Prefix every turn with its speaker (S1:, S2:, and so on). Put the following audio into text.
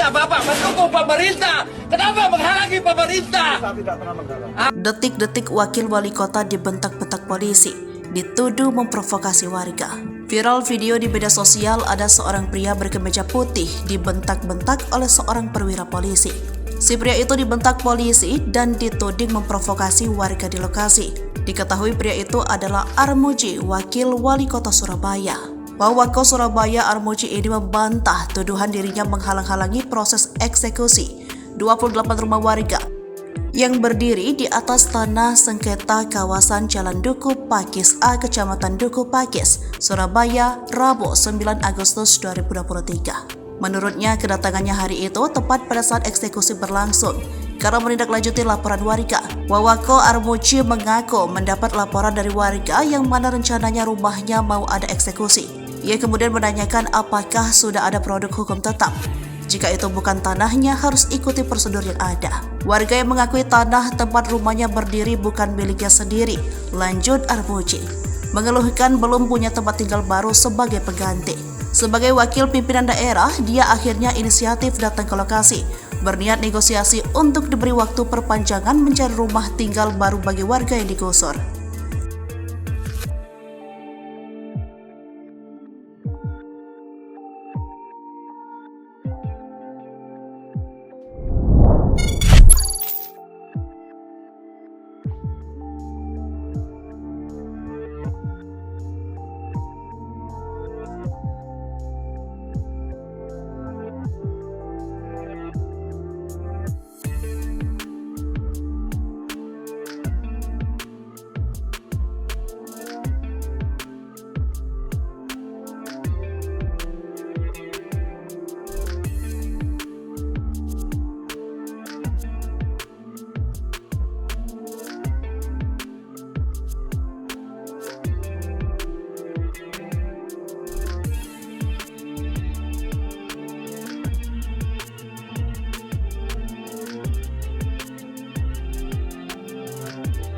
S1: Bapak mendukung pemerintah. Kenapa menghalangi pemerintah?
S2: Saya tidak pernah menghalang.
S3: Detik-detik wakil wali kota dibentak-bentak polisi, dituduh memprovokasi warga. Viral video di media sosial ada seorang pria berkemeja putih dibentak-bentak oleh seorang perwira polisi. Si pria itu dibentak polisi dan dituding memprovokasi warga di lokasi. Diketahui pria itu adalah Armuji, wakil wali kota Surabaya. Wawako Surabaya Armuji ini membantah tuduhan dirinya menghalang-halangi proses eksekusi 28 rumah warga yang berdiri di atas tanah sengketa kawasan Jalan Duku Pakis A, Kecamatan Duku Pakis, Surabaya, Rabu 9 Agustus 2023. Menurutnya, kedatangannya hari itu tepat pada saat eksekusi berlangsung. Karena menindaklanjuti laporan warga, Wawako Armuji mengaku mendapat laporan dari warga yang mana rencananya rumahnya mau ada eksekusi. Ia kemudian menanyakan apakah sudah ada produk hukum tetap. Jika itu bukan tanahnya, harus ikuti prosedur yang ada. Warga yang mengakui tanah tempat rumahnya berdiri bukan miliknya sendiri, lanjut Armuji, mengeluhkan belum punya tempat tinggal baru sebagai pengganti. Sebagai wakil pimpinan daerah, dia akhirnya inisiatif datang ke lokasi, berniat negosiasi untuk diberi waktu perpanjangan mencari rumah tinggal baru bagi warga yang digusur.